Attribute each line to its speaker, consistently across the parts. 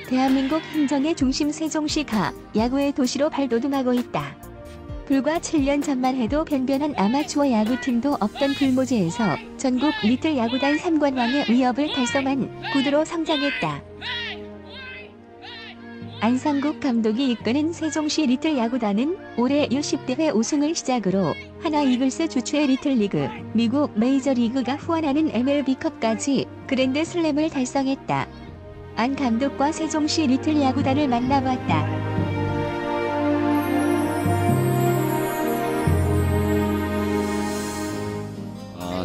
Speaker 1: 대한민국 행정의 중심 세종시가 야구의 도시로 발돋움하고 있다. 불과 7년 전만 해도 변변한 아마추어 야구팀도 없던 불모지에서 전국 리틀 야구단 3관왕의 위협을 달성한 구두로 성장했다. 안상국 감독이 이끄는 세종시 리틀 야구단은 올해 U10대회 우승을 시작으로 하나 이글스 주최 리틀리그, 미국 메이저리그가 후원하는 MLB컵까지 그랜드 슬램을 달성했다. 안 감독과 세종시 리틀 야구단을 만나봤다.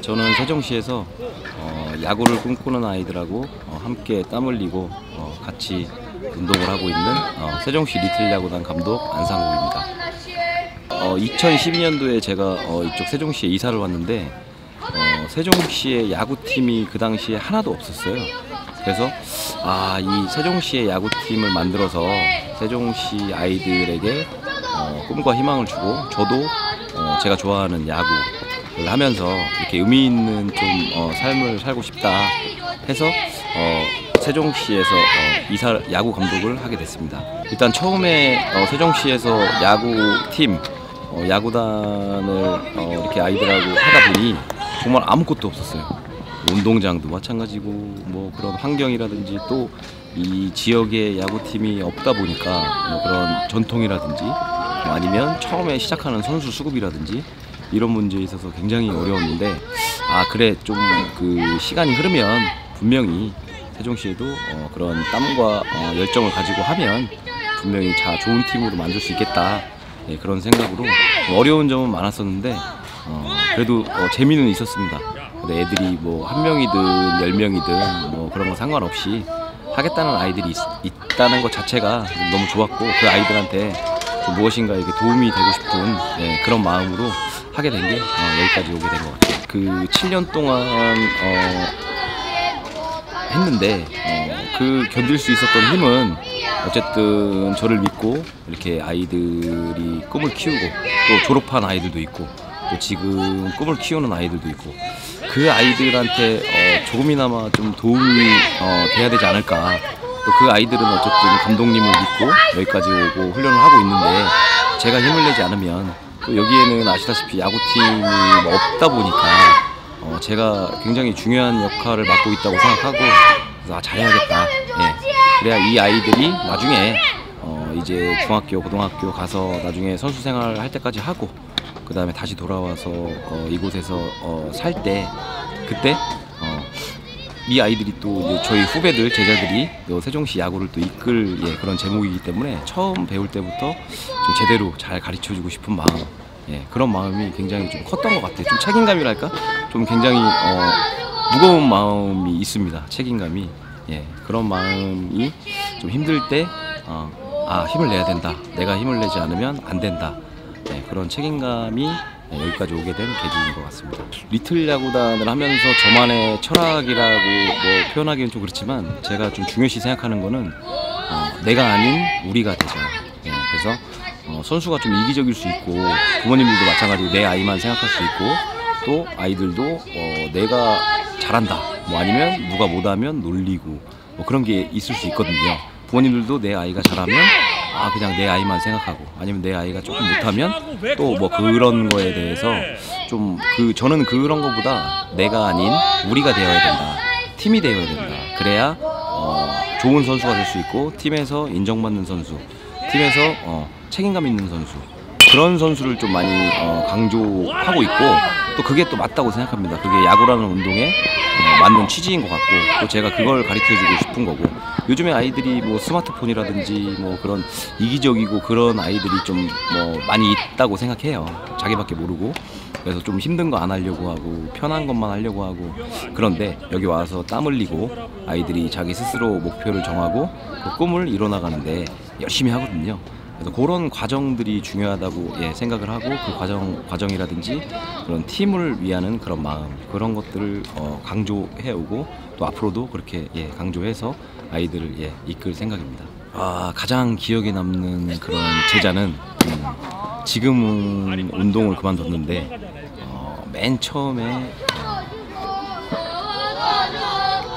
Speaker 2: 저는 세종시에서 야구를 꿈꾸는 아이들하고 함께 땀 흘리고 같이 운동을 하고 있는 세종시 리틀 야구단 감독 안상국입니다. 2012년도에 제가 이쪽 세종시에 이사를 왔는데 세종시의 야구팀이 그 당시에 하나도 없었어요. 그래서 이 세종시의 야구팀을 만들어서 세종시 아이들에게 꿈과 희망을 주고 저도 제가 좋아하는 야구를 하면서 이렇게 의미 있는 좀 삶을 살고 싶다 해서 세종시에서 야구 감독을 하게 됐습니다. 일단 처음에 세종시에서 야구팀, 야구단을 이렇게 아이들하고 하다 보니 정말 아무것도 없었어요. 운동장도 마찬가지고 뭐 그런 환경이라든지 또 이 지역에 야구팀이 없다 보니까 그런 전통이라든지 아니면 처음에 시작하는 선수 수급이라든지 이런 문제에 있어서 굉장히 어려웠는데 그래 좀 그 시간이 흐르면 분명히 세종시에도 그런 땀과 열정을 가지고 하면 분명히 좋은 팀으로 만들 수 있겠다, 그런 생각으로 어려운 점은 많았었는데 그래도 재미는 있었습니다. 애들이 뭐 1명이든 10명이든 뭐 그런 거 상관없이 하겠다는 아이들이 있다는 것 자체가 너무 좋았고 그 아이들한테 좀 무엇인가 이렇게 도움이 되고 싶은 그런 마음으로 하게 된 게 여기까지 오게 된 것 같아요. 그 7년 동안 했는데 그 견딜 수 있었던 힘은 어쨌든 저를 믿고 이렇게 아이들이 꿈을 키우고 또 졸업한 아이들도 있고 또 지금 꿈을 키우는 아이들도 있고 그 아이들한테 조금이나마 좀 도움이 돼야 되지 않을까. 또 그 아이들은 어쨌든 감독님을 믿고 여기까지 오고 훈련을 하고 있는데 제가 힘을 내지 않으면 또 여기에는 아시다시피 야구팀이 없다 보니까 제가 굉장히 중요한 역할을 맡고 있다고 생각하고 그래서 잘해야겠다. 그래야 이 아이들이 나중에 이제 중학교, 고등학교 가서 나중에 선수 생활을 할 때까지 하고 그 다음에 다시 돌아와서 이곳에서 살 때 그때 이 아이들이 또 이제 저희 후배들, 제자들이 세종시 야구를 또 이끌 그런 제목이기 때문에 처음 배울 때부터 좀 제대로 잘 가르쳐주고 싶은 마음, 그런 마음이 굉장히 좀 컸던 것 같아요. 좀 책임감이랄까? 좀 굉장히 무거운 마음이 있습니다. 책임감이. 그런 마음이 좀 힘들 때 힘을 내야 된다. 내가 힘을 내지 않으면 안 된다. 그런 책임감이 여기까지 오게 된 계기인 것 같습니다. 리틀 야구단을 하면서 저만의 철학이라고 표현하기는 좀 그렇지만 제가 좀 중요시 생각하는 거는 내가 아닌 우리가 되자. 그래서 선수가 좀 이기적일 수 있고 부모님들도 마찬가지로 내 아이만 생각할 수 있고 또 아이들도 내가 잘한다 아니면 누가 못하면 놀리고 그런 게 있을 수 있거든요. 부모님들도 내 아이가 잘하면 그냥 내 아이만 생각하고 아니면 내 아이가 조금 못하면 또 그런 거에 대해서 좀 저는 그런 거보다 내가 아닌 우리가 되어야 된다. 팀이 되어야 된다. 그래야 좋은 선수가 될 수 있고 팀에서 인정받는 선수, 팀에서 책임감 있는 선수, 그런 선수를 좀 많이 강조하고 있고 또 그게 또 맞다고 생각합니다. 그게 야구라는 운동에 맞는 취지인 것 같고, 또 제가 그걸 가르쳐주고 싶은 거고, 요즘에 아이들이 뭐 스마트폰이라든지 뭐 그런 이기적이고 그런 아이들이 좀 뭐 많이 있다고 생각해요. 자기밖에 모르고. 그래서 좀 힘든 거 안 하려고 하고 편한 것만 하려고 하고, 그런데 여기 와서 땀 흘리고 아이들이 자기 스스로 목표를 정하고 그 꿈을 이뤄나가는데 열심히 하거든요. 그래서 그런 과정들이 중요하다고 생각을 하고, 그 과정이라든지 그런 팀을 위하는 그런 마음, 그런 것들을 강조해오고, 또 앞으로도 그렇게 강조해서 아이들을 이끌 생각입니다. 가장 기억에 남는 그런 제자는 지금은 운동을 그만뒀는데 맨 처음에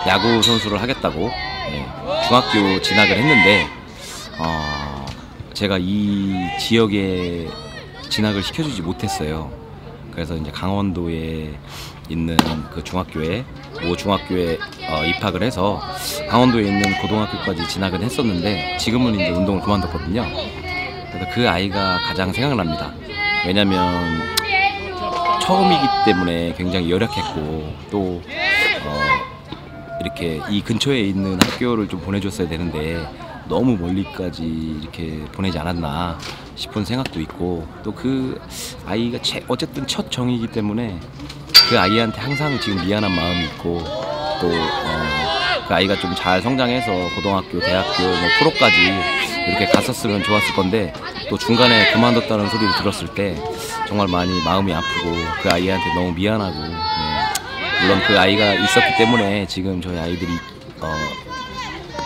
Speaker 2: 야구 선수를 하겠다고 중학교 진학을 했는데 제가 이 지역에 진학을 시켜주지 못했어요. 그래서 이제 강원도에 있는 그 중학교에 입학을 해서 강원도에 있는 고등학교까지 진학을 했었는데, 지금은 이제 운동을 그만뒀거든요. 그래서 그 아이가 가장 생각납니다. 왜냐면 처음이기 때문에 굉장히 열악했고, 또 이렇게 이 근처에 있는 학교를 좀 보내줬어야 되는데 너무 멀리까지 이렇게 보내지 않았나 싶은 생각도 있고, 또 그 아이가 어쨌든 첫 정이기 때문에 그 아이한테 항상 지금 미안한 마음이 있고, 또 그 아이가 좀 잘 성장해서 고등학교, 대학교, 뭐 프로까지 이렇게 갔었으면 좋았을 건데, 또 중간에 그만뒀다는 소리를 들었을 때 정말 많이 마음이 아프고, 그 아이한테 너무 미안하고, 물론 그 아이가 있었기 때문에 지금 저희 아이들이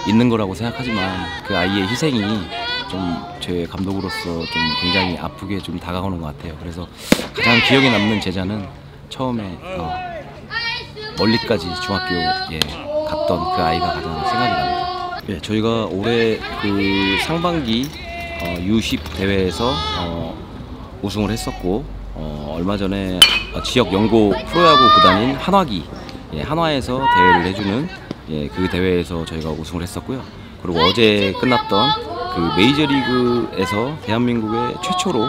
Speaker 2: 있는 거라고 생각하지만, 그 아이의 희생이 좀 제 감독으로서 좀 굉장히 아프게 좀 다가오는 것 같아요. 그래서 가장 기억에 남는 제자는 처음에 멀리까지 중학교에 갔던 그 아이가 가장 생각이 납니다. 저희가 올해 그 상반기 U10 대회에서 우승을 했었고, 얼마 전에 지역 연고 프로야구 구단인 한화기, 한화에서 대회를 해주는 그 대회에서 저희가 우승을 했었고요. 그리고 어제 끝났던 그 메이저리그에서 대한민국의 최초로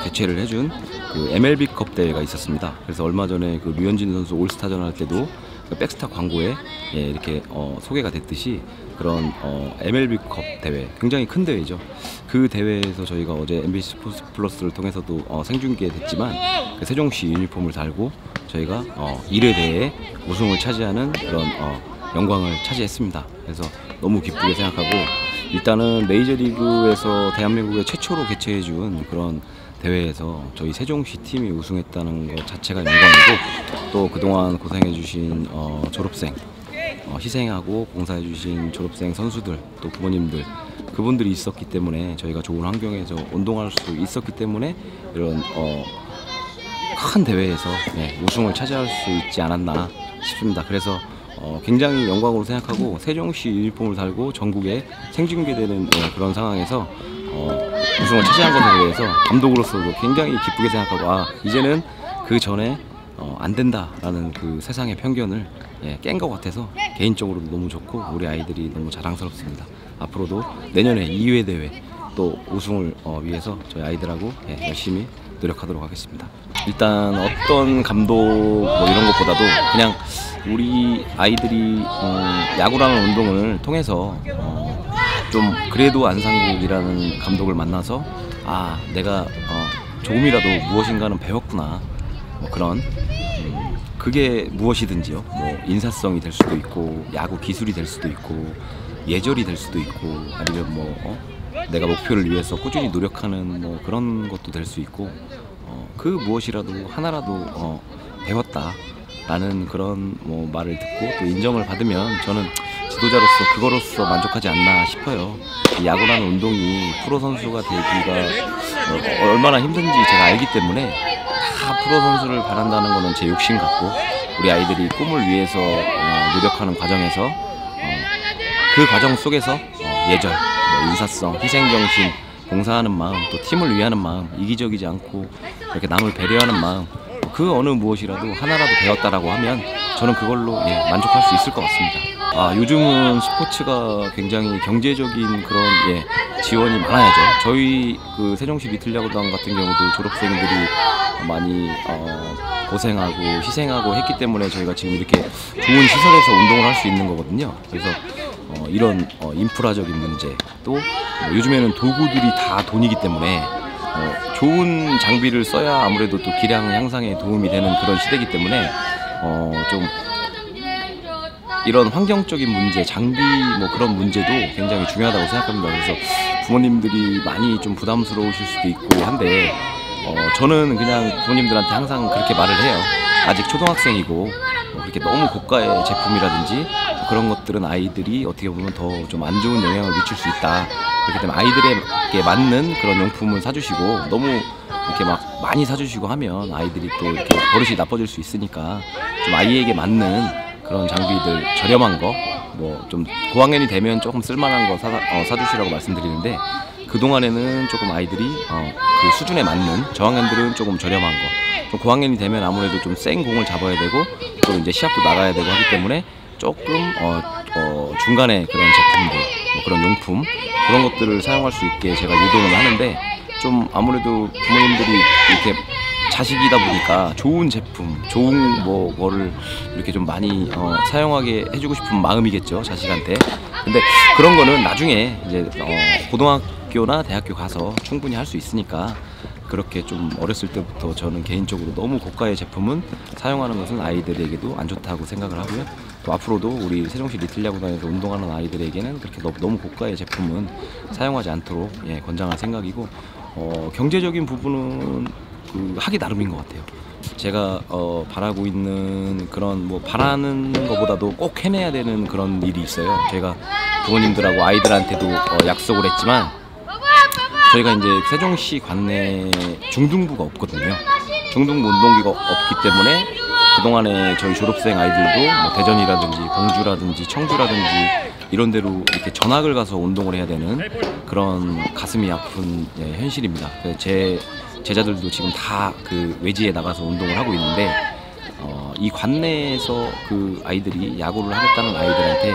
Speaker 2: 개최를 해준 그 MLB컵 대회가 있었습니다. 그래서 얼마 전에 그 류현진 선수 올스타전 할 때도 그 백스타 광고에 이렇게 소개가 됐듯이, 그런 MLB컵 대회, 굉장히 큰 대회죠. 그 대회에서 저희가 어제 MBC 스포츠 플러스를 통해서도 생중계됐지만, 그 세종시 유니폼을 달고 저희가 1회 대회에 우승을 차지하는 그런 영광을 차지했습니다. 그래서 너무 기쁘게 생각하고, 일단은 메이저리그에서 대한민국에 최초로 개최해준 그런 대회에서 저희 세종시 팀이 우승했다는 것 자체가 영광이고, 또 그동안 고생해주신 졸업생, 희생하고 봉사해주신 졸업생 선수들, 또 부모님들, 그분들이 있었기 때문에 저희가 좋은 환경에서 운동할 수 있었기 때문에 이런 큰 대회에서 우승을 차지할 수 있지 않았나 싶습니다. 그래서 굉장히 영광으로 생각하고, 세종시 유니폼을 달고 전국에 생중계되는 그런 상황에서 우승을 차지한 것에 대해서 감독으로서도 굉장히 기쁘게 생각하고, 이제는 그 전에 안 된다라는 그 세상의 편견을 깬 것 같아서 개인적으로도 너무 좋고, 우리 아이들이 너무 자랑스럽습니다. 앞으로도 내년에 2회 대회 또 우승을 위해서 저희 아이들하고 열심히 노력하도록 하겠습니다. 일단 어떤 감독 뭐 이런 것보다도 그냥 우리 아이들이 야구라는 운동을 통해서 좀 그래도 안상국이라는 감독을 만나서 내가 조금이라도 무엇인가는 배웠구나, 뭐 그런 그게 무엇이든지요. 뭐 인사성이 될 수도 있고, 야구 기술이 될 수도 있고, 예절이 될 수도 있고, 아니면 뭐 내가 목표를 위해서 꾸준히 노력하는 뭐 그런 것도 될 수 있고, 그 무엇이라도 하나라도 배웠다라는 그런 뭐 말을 듣고 또 인정을 받으면 저는 지도자로서 그거로서 만족하지 않나 싶어요. 이 야구라는 운동이 프로 선수가 되기가 얼마나 힘든지 제가 알기 때문에, 다 프로 선수를 바란다는 거는 제 욕심 같고, 우리 아이들이 꿈을 위해서 노력하는 과정에서 그 과정 속에서 예절, 인사성, 희생정신, 봉사하는 마음, 또 팀을 위하는 마음, 이기적이지 않고 이렇게 남을 배려하는 마음, 그 어느 무엇이라도 하나라도 배웠다라고 하면 저는 그걸로 만족할 수 있을 것 같습니다. 요즘은 스포츠가 굉장히 경제적인 그런 지원이 많아야죠. 저희 그 세종시 리틀야구단 같은 경우도 졸업생들이 많이 고생하고 희생하고 했기 때문에 저희가 지금 이렇게 좋은 시설에서 운동을 할 수 있는 거거든요. 그래서 이런 인프라적인 문제, 또 요즘에는 도구들이 다 돈이기 때문에 좋은 장비를 써야 아무래도 또 기량 향상에 도움이 되는 그런 시대이기 때문에 좀 이런 환경적인 문제, 장비 뭐 그런 문제도 굉장히 중요하다고 생각합니다. 그래서 부모님들이 많이 좀 부담스러우실 수도 있고 한데 저는 그냥 부모님들한테 항상 그렇게 말을 해요. 아직 초등학생이고 그렇게 너무 고가의 제품이라든지 그런 것들은 아이들이 어떻게 보면 더 좀 안 좋은 영향을 미칠 수 있다. 그렇기 때문에 아이들에게 맞는 그런 용품을 사주시고 너무 이렇게 막 많이 사주시고 하면 아이들이 또 이렇게 버릇이 나빠질 수 있으니까 좀 아이에게 맞는 그런 장비들, 저렴한 거, 뭐 좀 고학년이 되면 조금 쓸만한 거 사주시라고 말씀드리는데, 그동안에는 조금 아이들이 그 수준에 맞는, 저학년들은 조금 저렴한 거, 좀 고학년이 되면 아무래도 좀 센 공을 잡아야 되고 또 이제 시합도 나가야 되고 하기 때문에 조금 중간에 그런 제품들, 뭐 그런 용품 그런 것들을 사용할 수 있게 제가 유도를 하는데, 좀 아무래도 부모님들이 이렇게 자식이다 보니까 좋은 제품, 좋은 거를 이렇게 좀 많이 사용하게 해주고 싶은 마음이겠죠, 자식한테. 근데 그런 거는 나중에 이제 고등학교나 대학교 가서 충분히 할 수 있으니까, 그렇게 좀 어렸을 때부터 저는 개인적으로 너무 고가의 제품은 사용하는 것은 아이들에게도 안 좋다고 생각을 하고요. 또 앞으로도 우리 세종시 리틀야구단에서 운동하는 아이들에게는 그렇게 너무 고가의 제품은 사용하지 않도록 권장할 생각이고, 경제적인 부분은 하기 나름인 것 같아요. 제가 바라고 있는 그런, 뭐 바라는 것보다도 꼭 해내야 되는 그런 일이 있어요. 제가 부모님들하고 아이들한테도 약속을 했지만, 저희가 이제 세종시 관내에 중등부가 없거든요. 중등부 운동기가 없기 때문에 그동안에 저희 졸업생 아이들도 뭐 대전이라든지 공주라든지 청주라든지 이런 데로 이렇게 전학을 가서 운동을 해야 되는 그런 가슴이 아픈 현실입니다. 제 제자들도 지금 다 그 외지에 나가서 운동을 하고 있는데, 이 관내에서 그 아이들이 야구를 하겠다는 아이들한테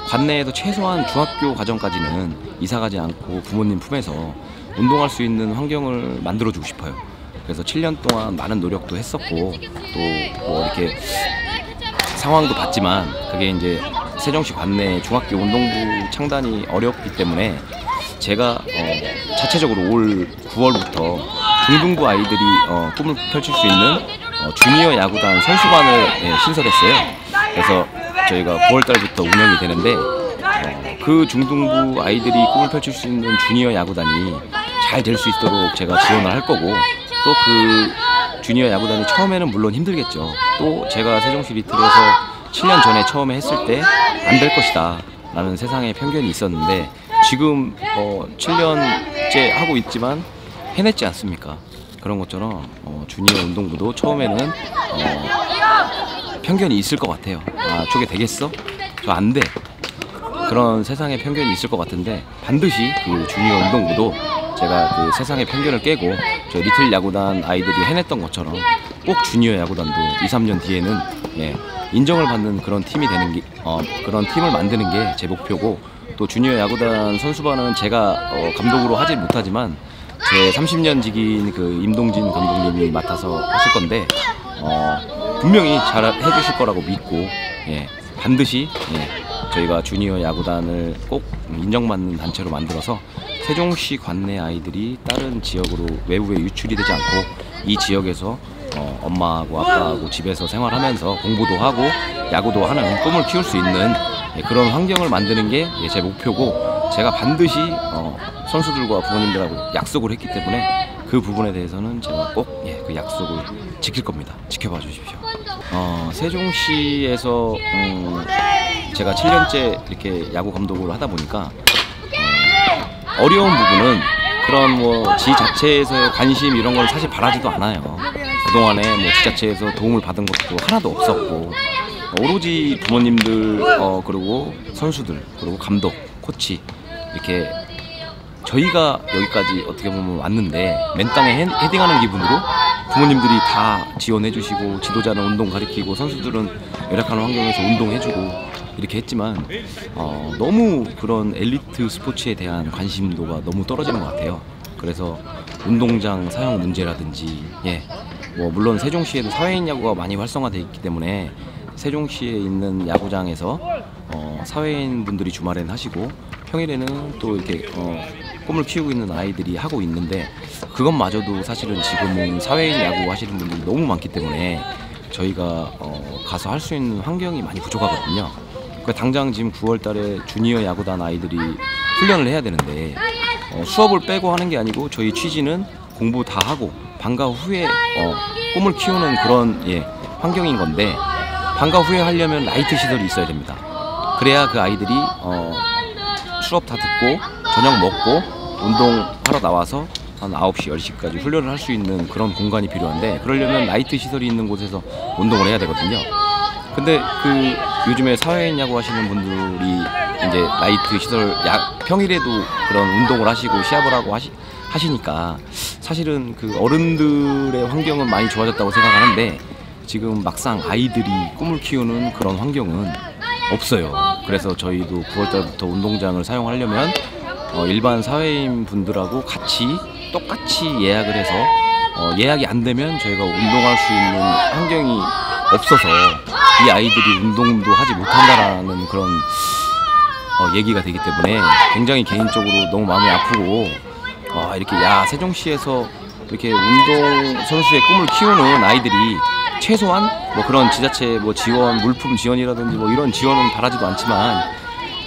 Speaker 2: 관내에도 최소한 중학교 과정까지는 이사 가지 않고 부모님 품에서 운동할 수 있는 환경을 만들어주고 싶어요. 그래서 7년 동안 많은 노력도 했었고, 또 뭐 이렇게 상황도 봤지만, 그게 이제 세종시 관내 중학교 운동부 창단이 어렵기 때문에 제가 자체적으로 올 9월부터 중등부 아이들이 꿈을 펼칠 수 있는 주니어 야구단 선수반을 신설했어요. 그래서 저희가 9월달부터 운영이 되는데, 그 중등부 아이들이 꿈을 펼칠 수 있는 주니어 야구단이 잘 될 수 있도록 제가 지원을 할 거고, 또 그 주니어 야구단이 처음에는 물론 힘들겠죠. 또 제가 세종시 리틀에서 7년 전에 처음에 했을 때 안 될 것이다 라는 세상의 편견이 있었는데, 지금 7년째 하고 있지만 해냈지 않습니까? 그런 것처럼 주니어 운동부도 처음에는 편견이 있을 것 같아요. 저게 되겠어? 저 안 돼. 그런 세상의 편견이 있을 것 같은데, 반드시 그 주니어 운동부도 제가 그 세상의 편견을 깨고 저 리틀 야구단 아이들이 해냈던 것처럼 꼭 주니어 야구단도 2, 3년 뒤에는 인정을 받는 그런 팀이 되는 게, 그런 팀을 만드는 게 제 목표고, 또 주니어 야구단 선수반은 제가 감독으로 하지 못하지만 제 30년 지기인 그 임동진 감독님이 맡아서 하실 건데, 분명히 잘 해주실 거라고 믿고, 반드시 저희가 주니어 야구단을 꼭 인정받는 단체로 만들어서 세종시 관내 아이들이 다른 지역으로 외부에 유출이 되지 않고 이 지역에서 엄마하고 아빠하고 집에서 생활하면서 공부도 하고 야구도 하는 꿈을 키울 수 있는 그런 환경을 만드는 게 제 목표고, 제가 반드시 선수들과 부모님들하고 약속을 했기 때문에 그 부분에 대해서는 제가 꼭 그 약속을 지킬 겁니다. 지켜봐 주십시오. 세종시에서 제가 7년째 이렇게 야구 감독으로 하다 보니까 어려운 부분은 그런 뭐 지자체에서의 관심 이런 걸 사실 바라지도 않아요. 그동안에 뭐 지자체에서 도움을 받은 것도 하나도 없었고, 오로지 부모님들 그리고 선수들 그리고 감독, 코치, 이렇게 저희가 여기까지 어떻게 보면 왔는데 맨 땅에 헤딩하는 기분으로 부모님들이 다 지원해 주시고, 지도자는 운동 가르치고 선수들은 열악한 환경에서 운동해주고 이렇게 했지만 너무 그런 엘리트 스포츠에 대한 관심도가 너무 떨어지는 것 같아요. 그래서 운동장 사용 문제라든지 뭐 물론 세종시에도 사회인 야구가 많이 활성화되어 있기 때문에 세종시에 있는 야구장에서 사회인 분들이 주말에는 하시고 평일에는 또 이렇게 꿈을 키우고 있는 아이들이 하고 있는데, 그것마저도 사실은 지금은 사회인 야구 하시는 분들이 너무 많기 때문에 저희가 가서 할 수 있는 환경이 많이 부족하거든요. 그러니까 당장 지금 9월 달에 주니어 야구단 아이들이 훈련을 해야 되는데 수업을 빼고 하는 게 아니고, 저희 취지는 공부 다 하고 방과 후에 꿈을 키우는 그런 환경인 건데, 방과 후에 하려면 라이트 시설이 있어야 됩니다. 그래야 그 아이들이 수업 다 듣고 저녁 먹고 운동하러 나와서 한 9시, 10시까지 훈련을 할 수 있는 그런 공간이 필요한데, 그러려면 라이트 시설이 있는 곳에서 운동을 해야 되거든요. 근데 요즘에 사회인 야구 하시는 분들이 이제 라이트 시설 평일에도 그런 운동을 하시고 시합을 하고 하시니까 사실은 그 어른들의 환경은 많이 좋아졌다고 생각하는데, 지금 막상 아이들이 꿈을 키우는 그런 환경은 없어요. 그래서 저희도 9월달부터 운동장을 사용하려면 일반 사회인 분들하고 똑같이 예약을 해서 예약이 안 되면 저희가 운동할 수 있는 환경이 없어서 이 아이들이 운동도 하지 못한다라는 그런 얘기가 되기 때문에 굉장히 개인적으로 너무 마음이 아프고, 이렇게 세종시에서 이렇게 운동 선수의 꿈을 키우는 아이들이 최소한 뭐 그런 지자체 뭐 지원, 물품 지원이라든지 뭐 이런 지원은 바라지도 않지만,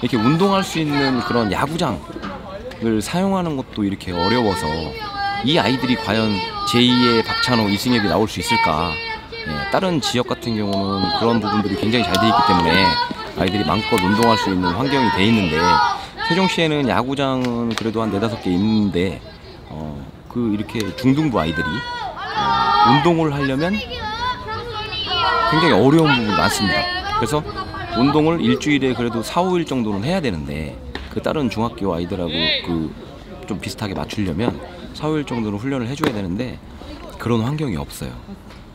Speaker 2: 이렇게 운동할 수 있는 그런 야구장을 사용하는 것도 이렇게 어려워서 이 아이들이 과연 제2의 박찬호, 이승엽이 나올 수 있을까? 다른 지역 같은 경우는 그런 부분들이 굉장히 잘 돼 있기 때문에 아이들이 마음껏 운동할 수 있는 환경이 돼 있는데, 세종시에는 야구장은 그래도 한 4-5개 있는데 이렇게 중등부 아이들이 운동을 하려면 굉장히 어려운 부분이 많습니다. 그래서 운동을 일주일에 그래도 4-5일 정도는 해야 되는데, 그 다른 중학교 아이들하고 좀 비슷하게 맞추려면 4-5일 정도는 훈련을 해줘야 되는데 그런 환경이 없어요.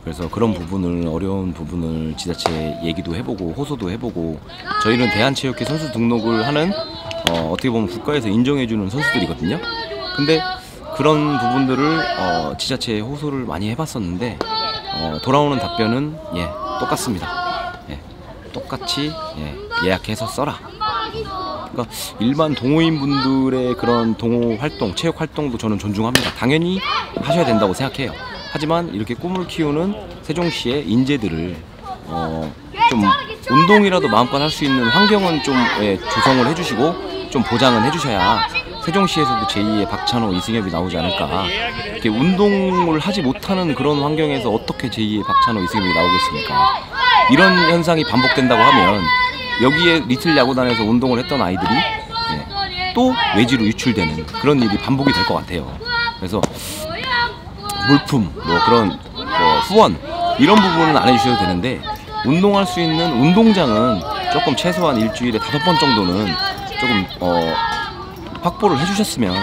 Speaker 2: 그래서 그런 부분을, 어려운 부분을 지자체 얘기도 해보고 호소도 해보고, 저희는 대한체육회 선수 등록을 하는 어떻게 보면 국가에서 인정해주는 선수들이거든요. 근데 그런 부분들을 지자체에 호소를 많이 해봤었는데 돌아오는 답변은 똑같습니다. 똑같이 예약해서 써라. 그러니까 일반 동호인 분들의 그런 동호 활동, 체육 활동도 저는 존중합니다. 당연히 하셔야 된다고 생각해요. 하지만 이렇게 꿈을 키우는 세종시의 인재들을 좀 운동이라도 마음껏 할 수 있는 환경은 좀 조성을 해주시고 좀 보장은 해주셔야 세종시에서도 제2의 박찬호, 이승엽이 나오지 않을까. 이렇게 운동을 하지 못하는 그런 환경에서 어떻게 제2의 박찬호, 이승엽이 나오겠습니까? 이런 현상이 반복된다고 하면 여기에 리틀 야구단에서 운동을 했던 아이들이 또 외지로 유출되는 그런 일이 반복이 될 것 같아요. 그래서 물품, 그런 후원 이런 부분은 안 해주셔도 되는데, 운동할 수 있는 운동장은 조금 최소한 일주일에 5번 정도는 조금 확보를 해주셨으면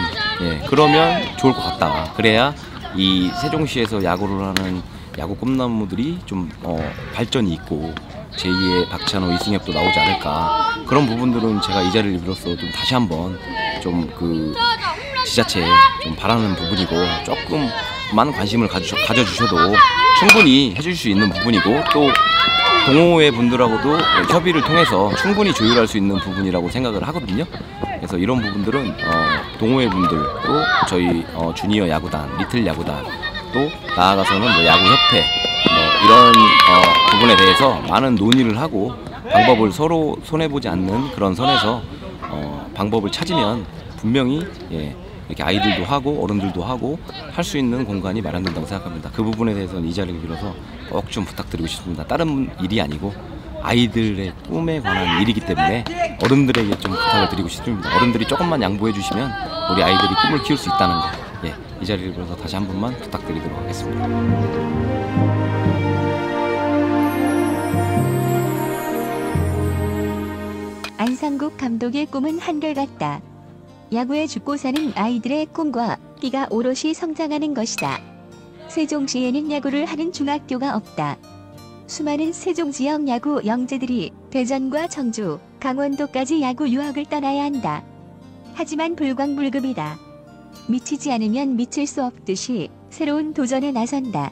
Speaker 2: 그러면 좋을 것 같다. 그래야 이 세종시에서 야구를 하는 야구 꿈나무들이 좀 발전이 있고 제2의 박찬호, 이승엽도 나오지 않을까. 그런 부분들은 제가 이 자리를 빌어서 좀 다시 한번 좀 지자체에 좀 바라는 부분이고, 조금만 관심을 가져주셔도 충분히 해줄 수 있는 부분이고, 또 동호회 분들하고도 협의를 통해서 충분히 조율할 수 있는 부분이라고 생각을 하거든요. 그래서 이런 부분들은 동호회 분들도 저희 주니어 야구단, 리틀 야구단, 또 나아가서는 야구협회 이런 부분에 대해서 많은 논의를 하고 방법을 서로 손해보지 않는 그런 선에서 방법을 찾으면 분명히 이렇게 아이들도 하고 어른들도 하고 할 수 있는 공간이 마련된다고 생각합니다. 그 부분에 대해서는 이 자리를 빌어서 꼭 좀 부탁드리고 싶습니다. 다른 일이 아니고 아이들의 꿈에 관한 일이기 때문에 어른들에게 좀 부탁을 드리고 싶습니다. 어른들이 조금만 양보해 주시면 우리 아이들이 꿈을 키울 수 있다는 거, 이 자리를 빌어서 다시 한 번만 부탁드리도록 하겠습니다.
Speaker 1: 안상국 감독의 꿈은 한결같다. 야구에 죽고 사는 아이들의 꿈과 끼가 오롯이 성장하는 것이다. 세종시에는 야구를 하는 중학교가 없다. 수많은 세종 지역 야구 영재들이 대전과 청주, 강원도까지 야구 유학을 떠나야 한다. 하지만 불광불급이다. 미치지 않으면 미칠 수 없듯이 새로운 도전에 나선다.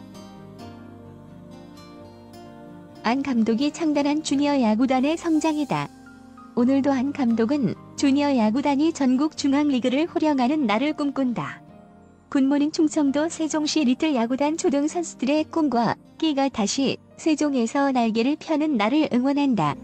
Speaker 1: 안 감독이 창단한 주니어 야구단의 성장이다. 오늘도 안 감독은 주니어 야구단이 전국 중앙리그를 호령하는 날을 꿈꾼다. 굿모닝 충청도 세종시 리틀 야구단 초등 선수들의 꿈과 끼가 다시 세종에서 날개를 펴는 날을 응원한다.